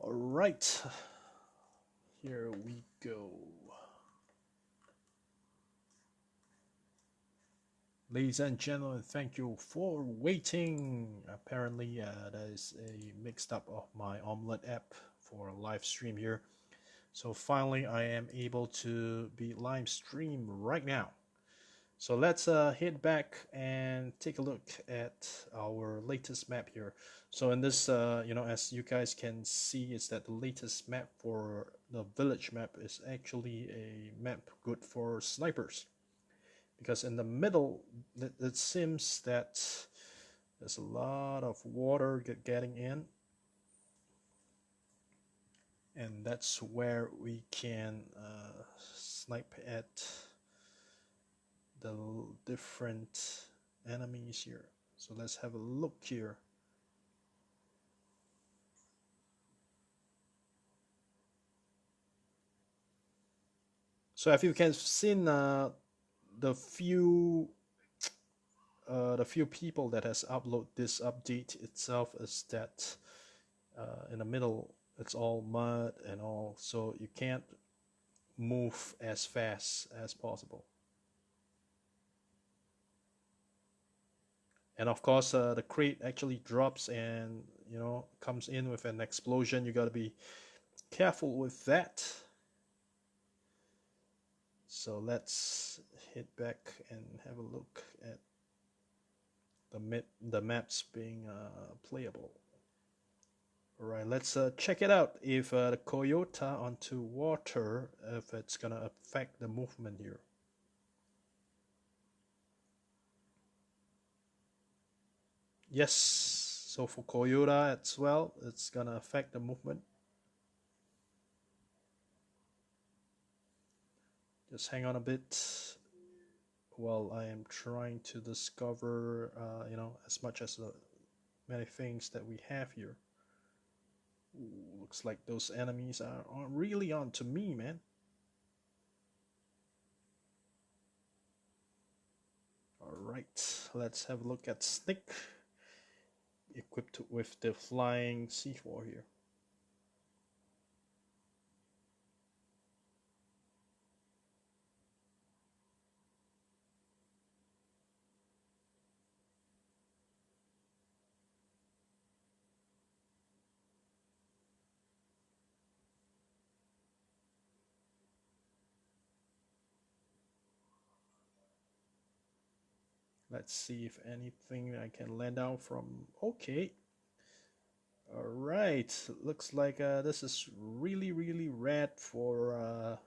All right, here we go. Ladies and gentlemen, thank you for waiting. Apparently, that is a mixed up of my omelet app for a live stream here. So finally, I am able to be live stream right now. So let's head back and take a look at our latest map here. So in this, as you guys can see, is that the latest map for the village map is actually a map good for snipers. Because in the middle, it seems that there's a lot of water getting in. And that's where we can snipe at the different enemies here. So let's have a look here. So if you can see the few people that has uploaded this update itself is that in the middle it's all mud and all, so you can't move as fast as possible. And of course, the crate actually drops and comes in with an explosion. You got to be careful with that. So let's hit back and have a look at the maps being playable. All right, let's check it out. If the Toyota onto water, if it's gonna affect the movement here. Yes, so for Toyota as well, it's gonna affect the movement. Just hang on a bit while I am trying to discover, as much as the many things that we have here. Ooh, looks like those enemies are really on to me, man. All right, let's have a look at Snick, equipped with the flying C4 here. Let's see if anything I can land out from. Okay. All right. Looks like this is really, really rad for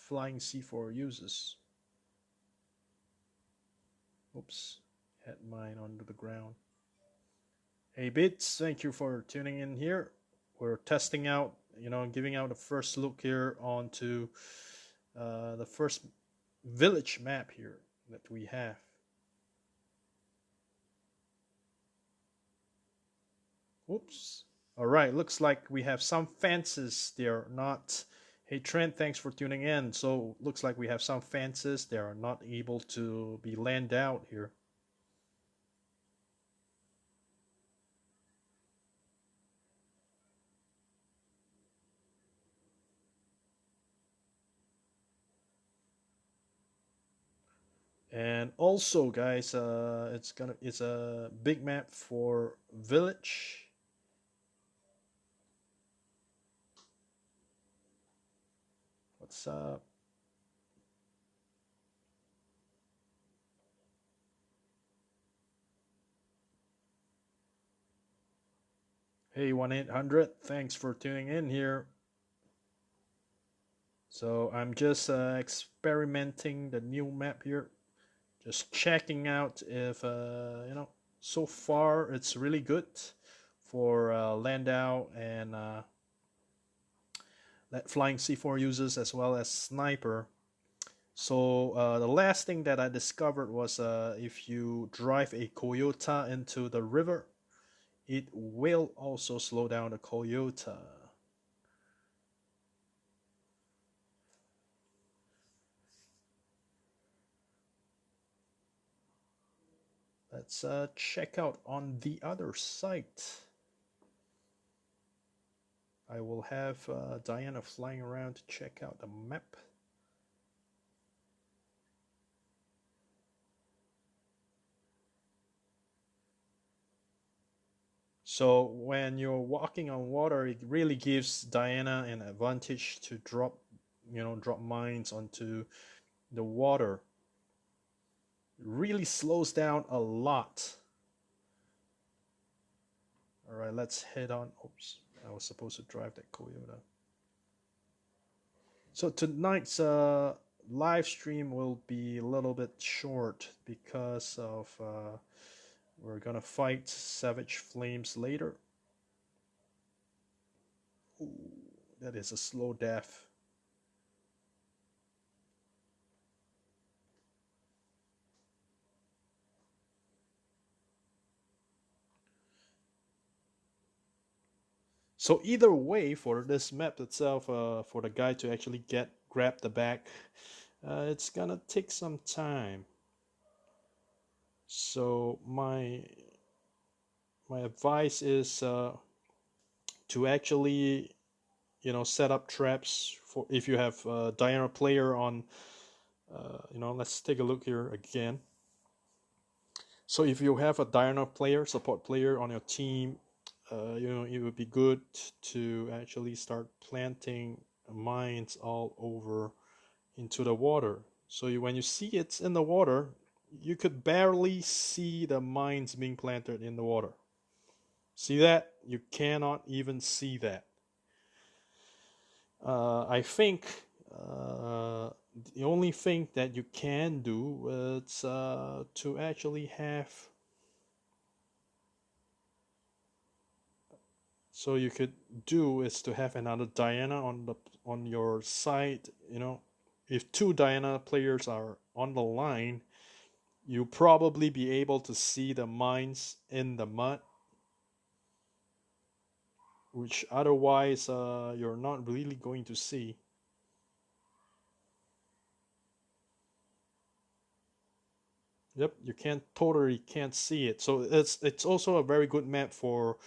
flying C4 users. Oops. Had mine onto the ground. Hey Bits, thank you for tuning in here. We're testing out, giving out a first look here onto the first village map here that we have. Oops. All right, looks like we have some fences. They're not. Hey Trent, thanks for tuning in. So looks like we have some fences. They are not able to be land out here. And also, guys, it's a big map for village. What's up? Hey 1-800, thanks for tuning in here. So I'm just experimenting the new map here, just checking out if so far it's really good for Landau and flying C4 users as well as sniper. So the last thing that I discovered was if you drive a Toyota into the river, it will also slow down the Toyota. Let's check out on the other site. I will have Diana flying around to check out the map. So when you're walking on water, it really gives Diana an advantage to drop, drop mines onto the water. It really slows down a lot. All right, let's head on. Oops, I was supposed to drive that Toyota. So tonight's live stream will be a little bit short because of we're gonna fight Savage Flames later. Ooh, that is a slow death. So either way, for this map itself, for the guy to actually grab the bag, it's gonna take some time. So my advice is to actually set up traps for if you have a Diana player on. Let's take a look here again. So if you have a Diana player, support player on your team, it would be good to actually start planting mines all over into the water. So when you see it's in the water, you could barely see the mines being planted in the water. See that? You cannot even see that. I think the only thing that you can do is to actually have. So you could do is to have another Diana on your side. If two Diana players are on the line, you probably be able to see the mines in the mud, which otherwise you're not really going to see. Yep, you totally can't see it. So it's also a very good map for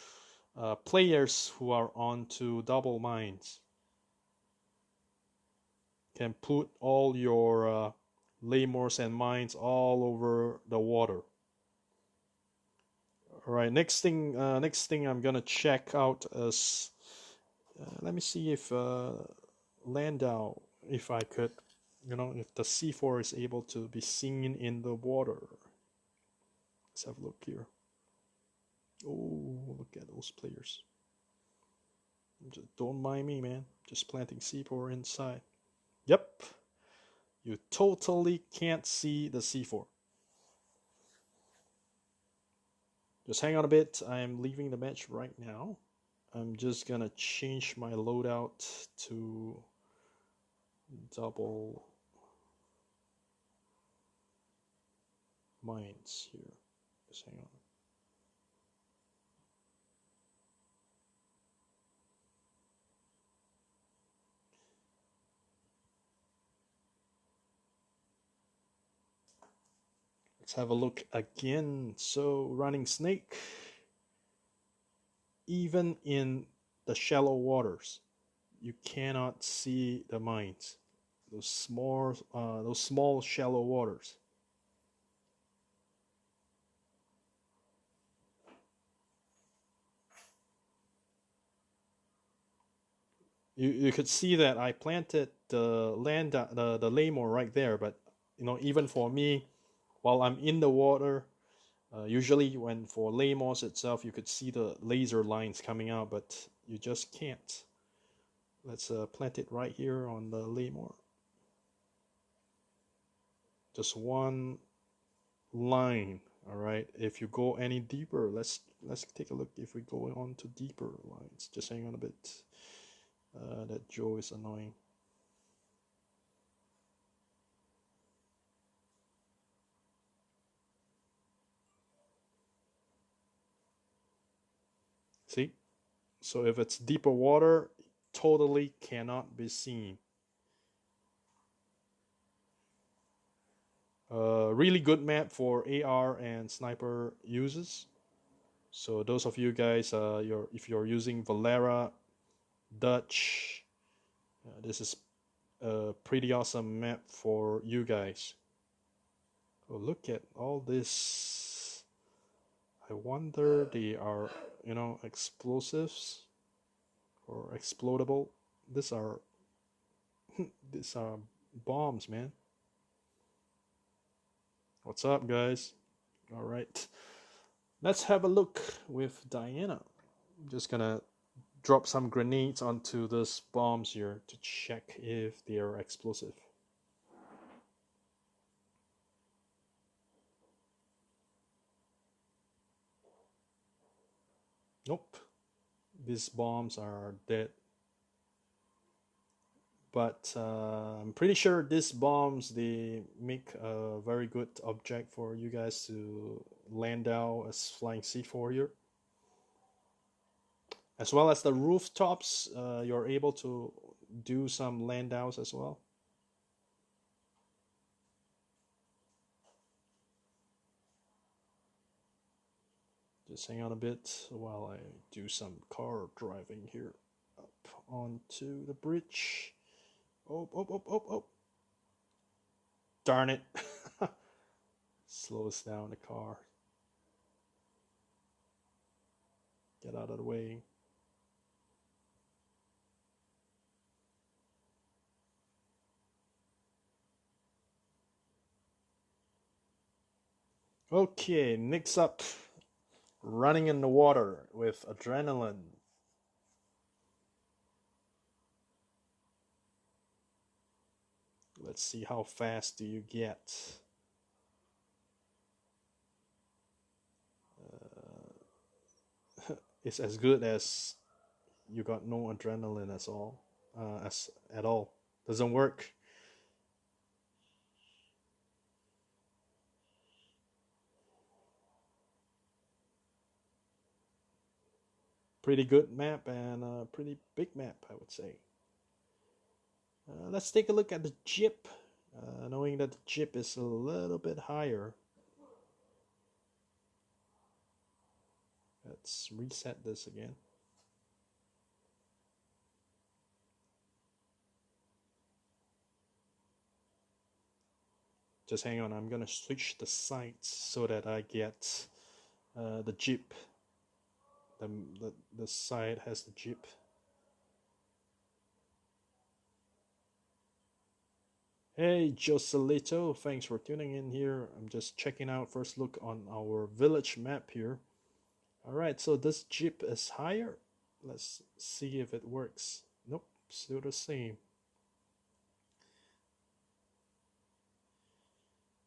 players who are onto double mines. Can put all your Laymores and mines all over the water. All right, next thing I'm gonna check out is let me see if Landau, if I could, if the C4 is able to be seen in the water. Let's have a look here. Oh, look at those players. Just don't mind me, man. Just planting C4 inside. Yep. You totally can't see the C4. Just hang on a bit. I'm leaving the match right now. I'm just gonna change my loadout to double mines here. Just hang on. Let's have a look again. So running snake, even in the shallow waters, you cannot see the mines. Those small shallow waters. You could see that I planted the Laymore right there, but even for me, while I'm in the water, usually when for Laymores itself, you could see the laser lines coming out, but you just can't. Let's plant it right here on the Laymore. Just one line. All right. If you go any deeper, let's take a look. If we go on to deeper lines, just hang on a bit. That Joe is annoying. See? So if it's deeper water, totally cannot be seen. Really good map for AR and sniper uses. So those of you guys, if you're using Valera, Dutch. This is a pretty awesome map for you guys. Oh, look at all this. I wonder they are, explosives or explodable. These are these are bombs, man. What's up, guys? All right, let's have a look with Diana. I'm just gonna drop some grenades onto these bombs here to check if they are explosive. Nope, these bombs are dead. But I'm pretty sure these bombs, they make a very good object for you guys to land out as flying C4 here. As well as the rooftops, you're able to do some land outs as well. Just hang on a bit while I do some car driving here up onto the bridge. Oh, oh, oh, oh, oh. Darn it. Slows down the car. Get out of the way. Okay, next up, running in the water with adrenaline. Let's see how fast do you get. It's as good as you got no adrenaline at all. At all. Doesn't work. Pretty good map and a pretty big map, I would say. Let's take a look at the Jeep. Knowing that the Jeep is a little bit higher. Let's reset this again. Just hang on, I'm gonna switch the sides so that I get the Jeep. The side has the Jeep. Hey Joselito, thanks for tuning in here. I'm just checking out first look on our village map here. Alright, so this Jeep is higher. Let's see if it works. Nope, still the same.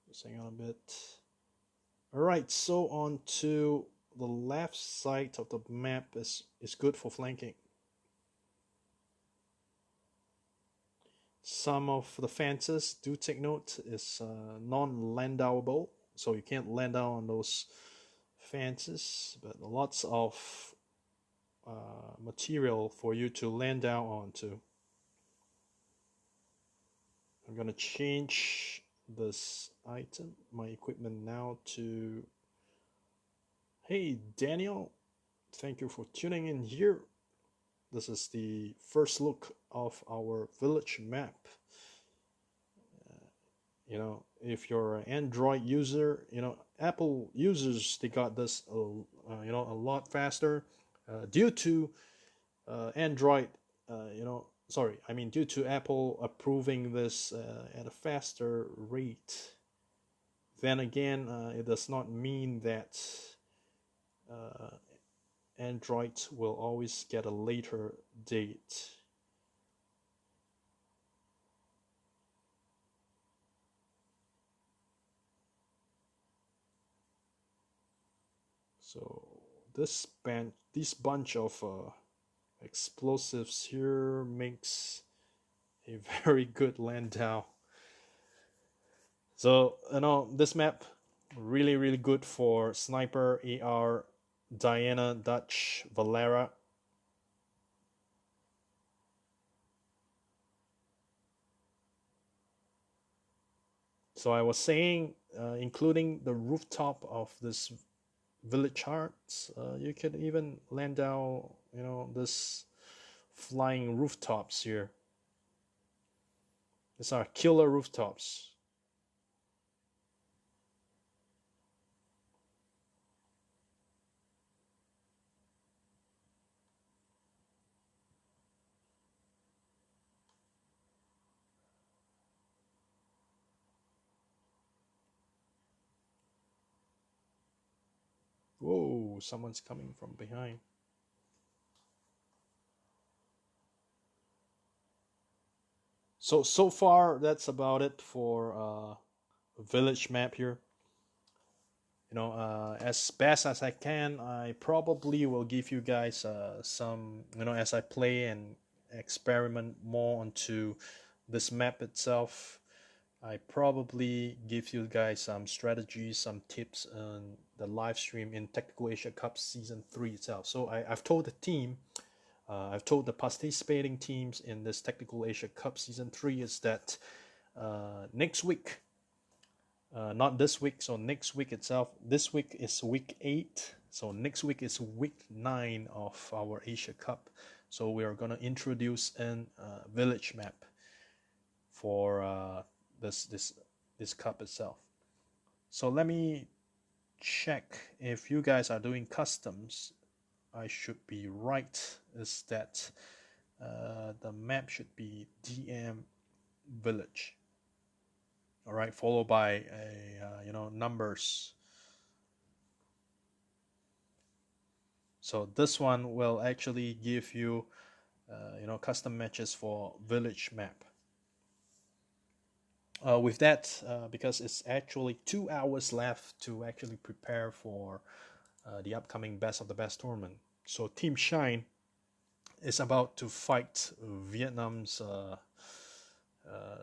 Just hang on a bit. Alright, so on to the left side of the map is good for flanking. Some of the fences, do take note, is non-landowable, so you can't land out on those fences, but lots of material for you to land down onto. I'm gonna change this item, my equipment now to... Hey Daniel, thank you for tuning in here. This is the first look of our village map. If you're an Android user, Apple users, they got this a lot faster due to Android, due to Apple approving this at a faster rate. Then again, it does not mean that Android will always get a later date. So this bunch of explosives here makes a very good landau. So this map really good for sniper, AR, Diana, Dutch, Valera. So I was saying, including the rooftop of this village hearts, you could even land down, this flying rooftops here. These are killer rooftops. Whoa, someone's coming from behind. So far that's about it for village map here. As best as I can, I probably will give you guys some, as I play and experiment more onto this map itself. I probably give you guys some strategies, some tips on the live stream in Tactical Asia Cup Season 3 itself. So I've told the team, I've told the participating teams in this Tactical Asia Cup Season 3 is that next week, not this week, so next week itself, this week is week 8, so next week is week 9 of our Asia Cup. So we are going to introduce a village map for this cup itself. So let me check if you guys are doing customs. I should be right, is that the map should be DM village. All right, followed by a numbers. So this one will actually give you custom matches for village map. With that, because it's actually 2 hours left to actually prepare for the upcoming Best of the Best tournament. So Team Shine is about to fight Vietnam's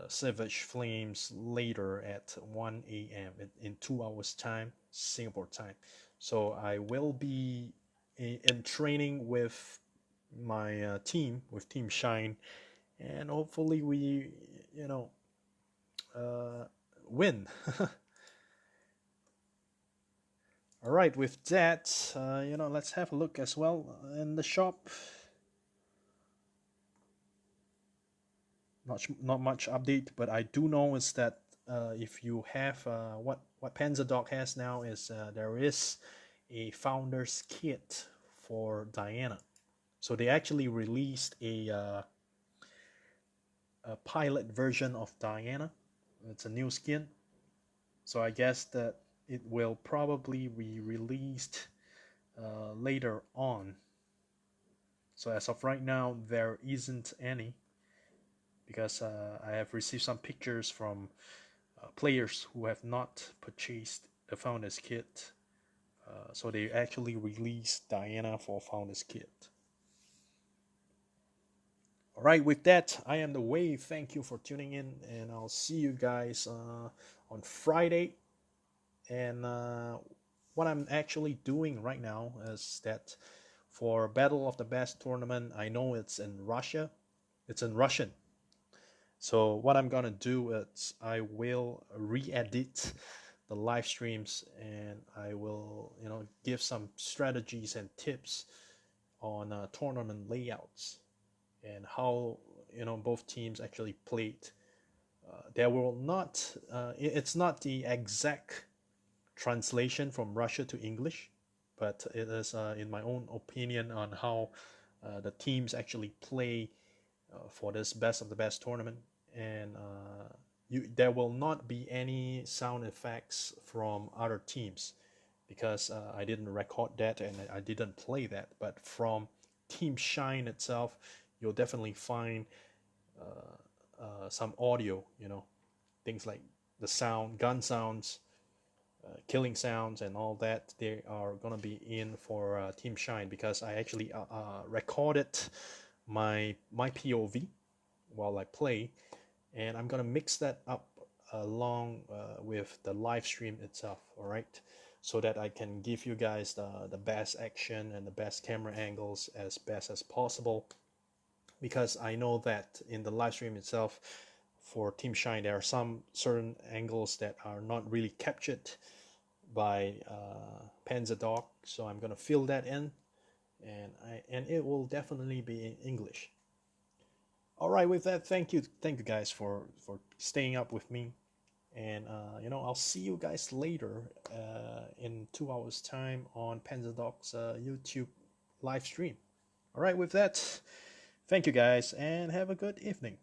Savage Flames later at 1 a.m. in 2 hours time, Singapore time. So I will be in training with my team, with Team Shine, and hopefully we, win. All right, with that, let's have a look as well in the shop. Not much update, but I do know is that if you have what Panzer Dog has now is there is a founder's kit for Diana. So they actually released a pilot version of Diana. It's a new skin. So I guess that it will probably be released later on. So as of right now, there isn't any, because I have received some pictures from players who have not purchased the Founders Kit. So they actually released Diana for Founders Kit. Alright, with that, I am the Waye. Thank you for tuning in, and I'll see you guys on Friday. And what I'm actually doing right now is that for Battle of the Best tournament, I know it's in Russia. It's in Russian. So what I'm gonna do is I will re-edit the live streams, and I will give some strategies and tips on tournament layouts and how both teams actually played. There will not it's not the exact translation from Russia to English, but it is in my own opinion on how the teams actually play for this Best of the Best tournament. And there will not be any sound effects from other teams, because I didn't record that and I didn't play that. But from Team Shine itself, you'll definitely find some audio, things like the sound, gun sounds, killing sounds, and all that. They are gonna be in for Team Shine, because I actually recorded my POV while I play, and I'm gonna mix that up along with the live stream itself. All right, so that I can give you guys the best action and the best camera angles as best as possible, because I know that in the live stream itself for Team Shine, there are some certain angles that are not really captured by Panzer Dog. So I'm gonna fill that in, and it will definitely be in English. All right, with that, thank you guys for staying up with me, and I'll see you guys later in 2 hours time on Panzerdoc's YouTube live stream. All right, with that, thank you guys, and have a good evening.